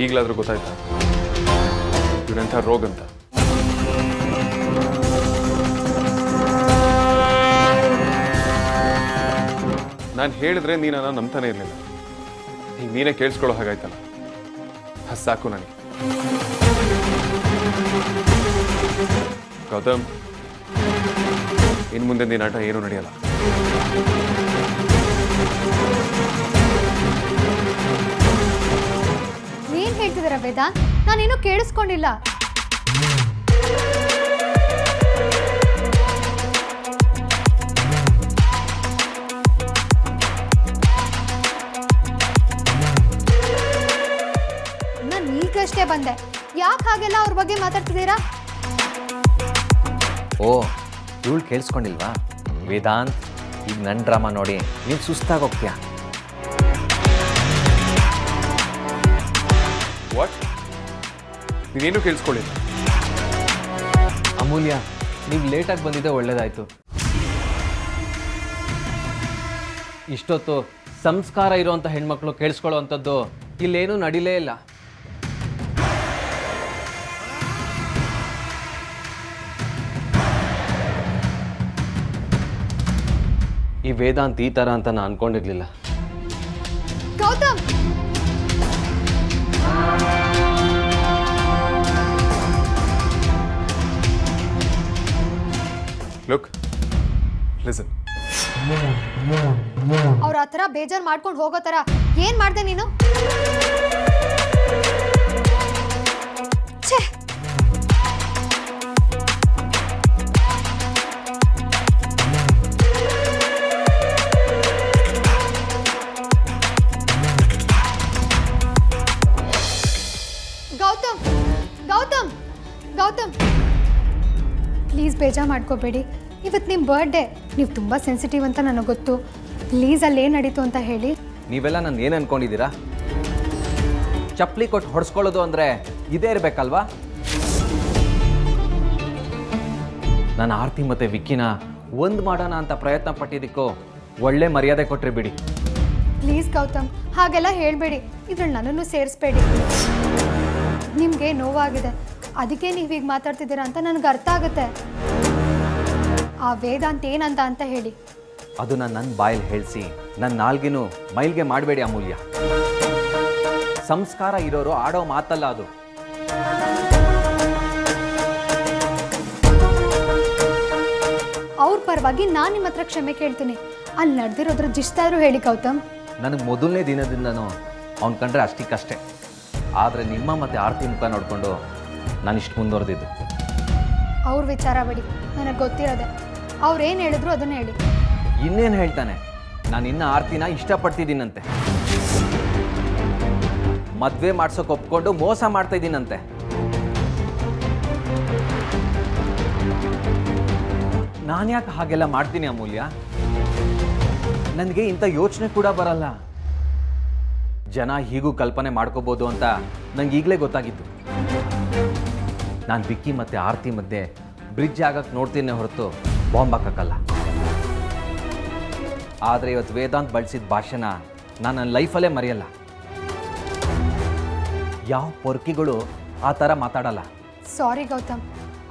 ಈಗಲಾದರೂ ಗೊತ್ತಾಯ್ತಾ ಇವನೆಂಥ ರೋಗ ಅಂತ? ನಾನು ಹೇಳಿದ್ರೆ ನೀನು ನಾನು ನಂಬ್ತಾನೆ ಇರಲಿಲ್ಲ. ಈಗ ನೀನೇ ಕೇಳಿಸ್ಕೊಳ್ಳೋ ಹಾಗಾಯ್ತಲ್ಲ, ಸಾಕು ನನಗೆ. ಗೌತಮ್, ಇನ್ನು ಮುಂದೆ ನೀನು ಆಟ ಏನೂ ನಡೆಯಲ್ಲ. ಏನ್ ಹೇಳ್ತಿದ್ದೀರಾ ವೇದಾಂತ್? ನಾನೇನು ಕೇಳಿಸ್ಕೊಂಡಿಲ್ಲ. ನಾನು ಈಗಷ್ಟೇ ಬಂದೆ, ಯಾಕೆ ಹಾಗೆಲ್ಲ ಅವ್ರ ಬಗ್ಗೆ ಮಾತಾಡ್ತಿದ್ದೀರಾ? ಓ, ಇವಳು ಕೇಳಿಸ್ಕೊಂಡಿಲ್ವಾ? ವೇದಾಂತ್, ಈಗ ನನ್ನ ಡ್ರಾಮಾ ನೋಡಿ ನೀನು ಸುಸ್ತಾಗೋಗ್ತೀಯ. ವಾಟ್? ನೀನೇನು ಕೇಳಿಸ್ಕೊಳ್ಳಿಲ್ಲ? ಅಮೂಲ್ಯ, ನೀವು ಲೇಟಾಗಿ ಬಂದಿದ್ದೆ ಒಳ್ಳೇದಾಯಿತು. ಇಷ್ಟೊತ್ತು ಸಂಸ್ಕಾರ ಇರುವಂಥ ಹೆಣ್ಮಕ್ಳು ಕೇಳಿಸ್ಕೊಳ್ಳೋ ಅಂಥದ್ದು ಇಲ್ಲೇನೂ ನಡೀಲೇ ಇಲ್ಲ. ಈ ವೇದಾಂತ್ ಈ ಥರ ಅಂತ ನಾನು ಅನ್ಕೊಂಡಿರ್ಲಿಲ್ಲ. Gautam, look, listen. ಅವ್ರ ಆ ಥರ ಬೇಜಾರು ಮಾಡ್ಕೊಂಡು ಹೋಗೋ ಥರ ಏನ್ ಮಾಡ್ದೆ ನೀನು? ಛೇ, ಗೌತಮ್ ಗೌತಮ್ ಗೌತಮ್, ಪ್ಲೀಸ್ ಬೇಜಾರು ಮಾಡ್ಕೋಬೇಡಿ. ಇವತ್ತು ನಿಮ್ಮ ಬರ್ಡೇ, ನೀವು ತುಂಬ ಸೆನ್ಸಿಟಿವ್ ಅಂತ ನನಗೆ ಗೊತ್ತು. ಪ್ಲೀಸ್ ಅಲ್ಲಿ ಏನು ನಡೀತು ಅಂತ ಹೇಳಿ. ನೀವೆಲ್ಲ ನಾನು ಏನು ಅನ್ಕೊಂಡಿದ್ದೀರಾ? ಚಪ್ಪಲಿ ಕೊಟ್ಟು ಹೊಡೆಸ್ಕೊಳ್ಳೋದು ಅಂದರೆ ಇದೇ ಇರಬೇಕಲ್ವಾ? ನಾನು ಆರ್ತಿ ಮತ್ತು ವಿಕ್ಕಿನ ಒಂದು ಮಾಡೋಣ ಅಂತ ಪ್ರಯತ್ನ ಪಟ್ಟಿದ್ದಕ್ಕೂ ಒಳ್ಳೆ ಮರ್ಯಾದೆ ಕೊಟ್ಟರೆ ಬಿಡಿ. ಪ್ಲೀಸ್ ಗೌತಮ್, ಹಾಗೆಲ್ಲ ಹೇಳಬೇಡಿ. ಇದ್ರಲ್ಲಿ ನನ್ನನ್ನು ಸೇರಿಸ್ಬೇಡಿ. ನಿಮಗೆ ನೋವಾಗಿದೆ, ಅದಕ್ಕೆ ನೀವು ಹೀಗೆ ಮಾತಾಡ್ತಿದ್ದೀರಾ ಅಂತ ನನಗೆ ಅರ್ಥ ಆಗುತ್ತೆ. ಆ ವೇದಾಂತ್ ಏನಂತ ಅಂತ ಹೇಳಿ. ಅದು ನನ್ನ ಬಾಯಲ್ಲಿ ಹೇಳಿಸಿ ನನ್ನ ನಾಲ್ಗಿನೂ ಮೈಲ್ಗೆ ಮಾಡಬೇಡಿ ಅಮೂಲ್ಯ. ಸಂಸ್ಕಾರ ಇರೋರು ಆಡೋ ಮಾತಲ್ಲ ಅದು. ಅವ್ರ ಪರವಾಗಿ ನಾನು ನಿಮ್ಮ ಹತ್ರ ಕ್ಷಮೆ ಕೇಳ್ತೀನಿ. ಅಲ್ಲಿ ನಡೆದಿರೋದ್ರ ಜಿಷ್ಟಾದರೂ ಹೇಳಿ ಗೌತಮ್. ನನಗೆ ಮೊದಲನೇ ದಿನದಿಂದನೂ ಅವ್ನು ಕಂಡ್ರೆ ಅಷ್ಟಕ್ಕಷ್ಟೇ. ಆದರೆ ನಿಮ್ಮ ಮತ್ತು ಆರ್ತಿ ಮುಖ ನೋಡಿಕೊಂಡು ನಾನು ಇಷ್ಟು ಮುಂದುವರೆದಿದ್ದು. ಅವ್ರ ವಿಚಾರ ಬಿಡಿ, ನನಗೆ ಗೊತ್ತಿರೋದೆ. ಅವ್ರೇನು ಹೇಳಿದ್ರು ಅದನ್ನು ಹೇಳಿ. ಇನ್ನೇನು ಹೇಳ್ತಾನೆ? ನಾನು ಇನ್ನು ಆರ್ತಿನ ಇಷ್ಟಪಡ್ತಿದ್ದೀನಂತೆ, ಮದುವೆ ಮಾಡ್ಸೋಕೆ ಒಪ್ಕೊಂಡು ಮೋಸ ಮಾಡ್ತಾ ಇದ್ದೀನಂತೆ. ನಾನು ಯಾಕೆ ಹಾಗೆಲ್ಲ ಮಾಡ್ತೀನಿ ಅಮೂಲ್ಯ? ನನಗೆ ಇಂಥ ಯೋಚನೆ ಕೂಡ ಬರಲ್ಲ. ಜನ ಹೀಗೂ ಕಲ್ಪನೆ ಮಾಡ್ಕೋಬೋದು ಅಂತ ನಂಗೆ ಈಗಲೇ ಗೊತ್ತಾಗಿತ್ತು. ನಾನು ವಿಕ್ಕಿ ಮತ್ತು ಆರ್ತಿ ಮಧ್ಯೆ ಬ್ರಿಡ್ಜ್ ಆಗಕ್ಕೆ ನೋಡ್ತೀನಿ ಹೊರತು ಬಾಂಬ್ ಹಾಕಕ್ಕಲ್ಲ. ಆದರೆ ಇವತ್ತು ವೇದಾಂತ್ ಬಳಸಿದ ಭಾಷಣ ನಾನು ನನ್ನ ಲೈಫಲ್ಲೇ ಮರೆಯಲ್ಲ. ಯಾವ ಪೊರ್ಕಿಗಳು ಆ ಥರ ಮಾತಾಡಲ್ಲ. ಸಾರಿ ಗೌತಮ್,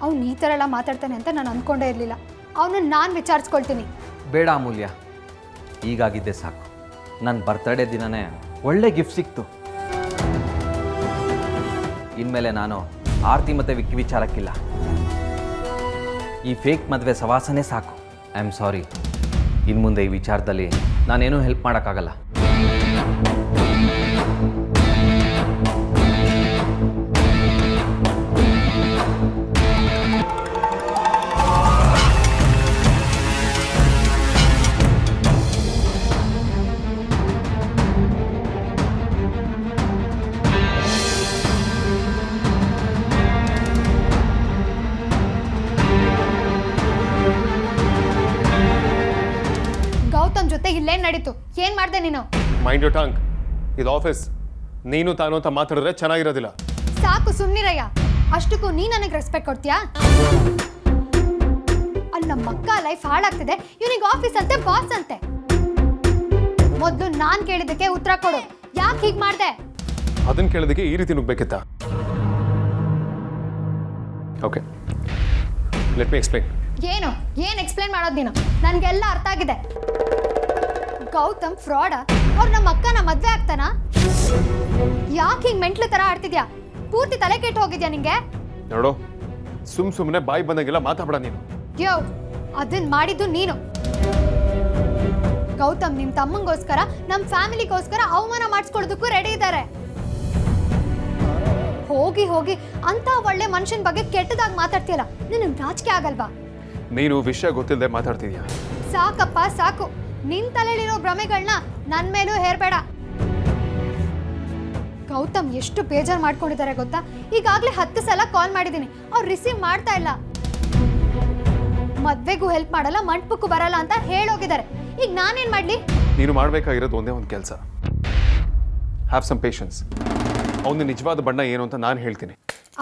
ಅವ್ನು ಈ ಥರ ಎಲ್ಲ ಮಾತಾಡ್ತಾನೆ ಅಂತ ನಾನು ಅಂದ್ಕೊಂಡೇ ಇರಲಿಲ್ಲ. ಅವನನ್ನು ನಾನು ವಿಚಾರಿಸ್ಕೊಳ್ತೀನಿ. ಬೇಡ ಅಮೂಲ್ಯ, ಈಗಾಗಿದ್ದೆ ಸಾಕು. ನನ್ನ ಬರ್ತಡೇ ದಿನನೇ ಒಳ್ಳೆ ಗಿಫ್ಟ್ ಸಿಕ್ತು. ಇನ್ಮೇಲೆ ನಾನು ಆರ್ತಿ ಮತ್ತು ವಿಕ್ಕಿ ವಿಚಾರಕ್ಕಿಲ್ಲ. ಈ ಫೇಕ್ ಮದುವೆ ಸವಾಸನೆ ಸಾಕು. I am sorry. ಇನ್ನು ಮುಂದೆ ಈ ವಿಚಾರದಲ್ಲಿ ನಾನೇನೂ ಹೆಲ್ಪ್ ಮಾಡೋಕ್ಕಾಗಲ್ಲ. ಗೌತಮ್ ಜೊತೆ ಇಲ್ಲೇನು ನಡೀತು? ಏನು ಮಾಡಿದೆ ನೀನು? Mind your tongue. ಇದು ಆಫೀಸ್. ನೀನು ತಾನು ಅಂತ ಮಾತಾಡಿದ್ರೆ ಚೆನ್ನಾಗಿರೋದಿಲ್ಲ. ಸಾಕು ಸುಮ್ಮನಿರಯ್ಯ. ಅಷ್ಟಕ್ಕೂ ನೀ ನನಗೆ ರೆಸ್ಪೆಕ್ಟ್ ಕೊಡ್ತೀಯಾ? ಅಲ್ಲಿ ನಮ್ಮ ಅಕ್ಕ ಲೈಫ್ ಹಾಳಾಗ್ತಿದೆ, ಇವನಿಗೆ ಆಫೀಸ್ ಅಂತೆ ಬಾಸ್ ಅಂತೆ. ಮೊದಲು ನಾನು ಕೇಳಿದ್ದಕ್ಕೆ ಉತ್ತರ ಕೊಡು. ಯಾಕೆ ಹೀಗೆ ಮಾಡಿದೆ? ಅದನ್ನು ಕೇಳೋದಕ್ಕೆ ಈ ರೀತಿ ನುಗ್ಬೇಕಿತ್ತ? Okay, let me explain. ಏನು ಎಕ್ಸ್ಪ್ಲೈನ್ ಮಾಡೋದು ನೀನು? ನನಗೆಲ್ಲ ಅರ್ಥ ಆಗಿದೆ. ಗೌತಮ್ ಫ್ರಾಡ? ಅವ್ರು ನಮ್ಮ ಅಕ್ಕನ ಮದುವೆ ಆಗ್ತಾನಾ? ಯಾಕೆ ಹಿಂಗೆ ಮೆಂಟ್ಲು ಥರ ಆಡ್ತಿದ್ಯಾ? ಪೂರ್ತಿ ತಲೆ ಕೆಟ್ಟು ಹೋಗಿದ್ಯಾ ನಿಂಗೆ? ನೋಡು, ಸುಮ್ಮನೆ ಬಾಯಿ ಬಂದಂಗೆಲ್ಲ ಮಾತಾಡ ನೀನು. ಯೋ, ಅದನ್ನ ಮಾಡಿದ್ದು ನೀನು. ಗೌತಮ್ ನಿಮ್ಮ ತಮ್ಮಂಗೋಸ್ಕರ, ನಮ್ಮ ಫ್ಯಾಮಿಲಿಗೋಸ್ಕರ ಅವಮಾನ ಮಾಡಿಸ್ಕೊಳ್ಳೋದಕ್ಕೂ ರೆಡಿ ಇದ್ದಾರೆ. ಹೋಗಿ ಹೋಗಿ ಅಂತ ಒಳ್ಳೆ ಮನುಷ್ಯನ ಬಗ್ಗೆ ಕೆಟ್ಟದಾಗಿ ಮಾತಾಡ್ತೀಯಲ್ಲ, ನಿನಗೆ ನಾಚಿಕೆ ಆಗಲ್ವಾ? ನೀನು ವಿಷಯ ಗೊತ್ತಿಲ್ಲದೆ ಮಾತಾಡ್ತಿದ್ಯಾ? ಸಾಕಪ್ಪ ಸಾಕು. ನಿನ್ ತಲೆಯಲ್ಲಿರೋ ಭ್ರಮೆಗಳನ್ನ ನನ್ನ ಮೇಲೂ ಹೇರ್ಬೇಡ. ಗೌತಮ್ ಎಷ್ಟು ಬೇಜಾರು ಮಾಡ್ಕೊಂಡಿದ್ದಾರೆ ಗೊತ್ತಾ? ಈಗಾಗಲೇ 10 ಸಲ ಕಾಲ್ ಮಾಡಿದ್ದೀನಿ, ಅವ್ರು ರಿಸೀವ್ ಮಾಡ್ತಾ ಇಲ್ಲ. ಮದ್ವೆಗೂ ಹೆಲ್ಪ್ ಮಾಡಲ್ಲ, ಮಂಟಪಕ್ಕೂ ಬರಲ್ಲ ಅಂತ ಹೇಳೋಗಿದ್ದಾರೆ. ಈಗ ನಾನೇನ್ ಮಾಡ್ಲಿ? ನೀನು ಮಾಡಬೇಕಾಗಿರೋದು ಒಂದೇ ಒಂದು ಕೆಲಸ. Have some patience. ಅವನ ನಿಜವಾದ ಬಣ್ಣ ಏನು ಅಂತ ನಾನು ಹೇಳ್ತೀನಿ.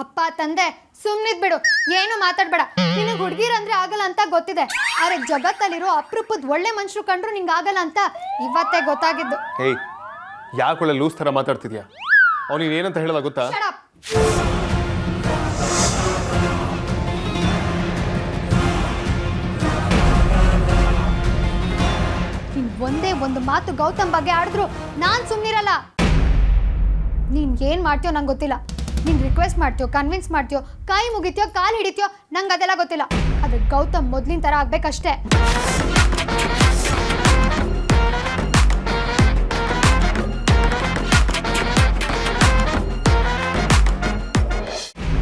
ಅಪ್ಪ ತಂದೆ ಸುಮ್ಮನಿದ್ ಬಿಡು, ಏನು ಮಾತಾಡ್ಬೇಡ. ನಿನಗೆ ಹುಡುಗಿರಂದ್ರೆ ಆಗಲ್ಲ ಅಂತ ಗೊತ್ತಿದೆ, ಆದ್ರೆ ಜಗತ್ತಲ್ಲಿರೋ ಅಪರೂಪದ ಒಳ್ಳೆ ಮನುಷ್ಯರು ಕಂಡ್ರು ನಿಂಗೆ ಆಗಲ್ಲ ಅಂತ ಇವತ್ತೇ ಗೊತ್ತಾಗಿದ್ದು. ಏಯ್, ಯಾಕೆ ಲೂಸ್ ಥರ ಮಾತಾಡ್ತಿದ್ಯಾ? ಅವನಿಗೆ ಏನಂತ ಹೇಳಲ್ಲ ಗೊತ್ತಾ? Shut up. ನೀನ್ ಒಂದೇ ಒಂದು ಮಾತು ಗೌತಮ್ ಬಗ್ಗೆ ಆಡಿದ್ರು ನಾನ್ ಸುಮ್ಮನಿರಲ್ಲ. ನೀನ್ ಏನ್ ಮಾಡ್ತೀಯೋ ನಂಗೆ ಗೊತ್ತಿಲ್ಲ. ನೀನ್ ರಿಕ್ವೆಸ್ಟ್ ಮಾಡ್ತೀಯೋ, ಕನ್ವಿನ್ಸ್ ಮಾಡ್ತೀಯೋ, ಕೈ ಮುಗಿತೀಯೋ, ಕಾಲು ಹಿಡಿತೀಯೋ, ನಂಗೆ ಅದೆಲ್ಲ ಗೊತ್ತಿಲ್ಲ. ಆದ್ರೆ ಗೌತಮ್ ಮೊದ್ಲಿನ ಥರ ಆಗ್ಬೇಕಷ್ಟೇ.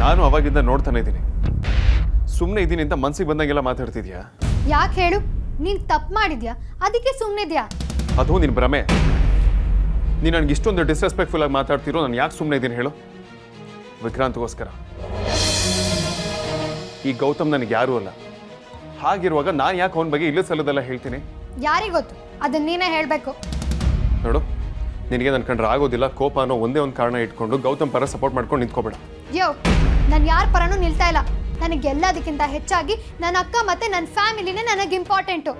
ನಾನು ಅವಾಗಿಂದ ನೋಡ್ತಾನೆ ಇದ್ದೀನಿ. ಸುಮ್ಮನೆ ಇದ್ದೀನಿ ಅಂತ ಮನ್ಸಿಗೆ ಬಂದಂಗೆಲ್ಲ ಮಾತಾಡ್ತಿದ್ಯಾ? ಯಾಕೆ ಹೇಳು? ನೀನ್ ತಪ್ಪು ಮಾಡಿದ್ಯಾ, ಅದಕ್ಕೆ ಸುಮ್ಮನಿದ್ಯಾ? ಅದು ನಿನ್ನ ಭ್ರಮೆ. ನೀನು ನನಗೆ ಇಷ್ಟೊಂದು ಡಿಸ್ರೆಸ್ಪೆಕ್ಟ್ಫುಲ್ ಆಗಿ ಮಾತಾಡ್ತಿರೋ, ನಾನು ಯಾಕೆ ಸುಮ್ಮನೆ ಇದ್ದೀನಿ ಹೇಳು? ವಿಕ್ರಾಂತ್ಗೋಸ್ಕರ. ಈ ಗೌತಮ್ ನನಗೆ ಯಾರೂ ಅಲ್ಲ. ಹಾಗಿರುವಾಗ ನಾನು ಯಾಕೆ ಅವನ ಬಗ್ಗೆ ಇಲ್ಲ ಸಲ್ಲದೆಲ್ಲ ಹೇಳ್ತೀನಿ? ಯಾರಿಗೊತ್ತು? ಅದನ್ನ ನೀನೇ ಹೇಳಬೇಕು. ನೋಡು, ನಿನಗೆ ನನ್ನ ಕಂಡ್ರೆ ಆಗೋದಿಲ್ಲ. ಕೋಪ ಅನ್ನೋ ಒಂದೇ ಒಂದು ಕಾರಣ ಇಟ್ಕೊಂಡು ಗೌತಮ್ ಪರ ಸಪೋರ್ಟ್ ಮಾಡ್ಕೊಂಡು ನಿಂತ್ಕೋಬೇಡ. ಯೋ, ನಾನು ಯಾರ ಪರನೂ ನಿಲ್ತಾ ಇಲ್ಲ. ನನಗೆಲ್ಲದಕ್ಕಿಂತ ಹೆಚ್ಚಾಗಿ ನನ್ನ ಅಕ್ಕ ಮತ್ತೆ ನನ್ನ ಫ್ಯಾಮಿಲಿನೇ ನನಗೆ ಇಂಪಾರ್ಟೆಂಟು.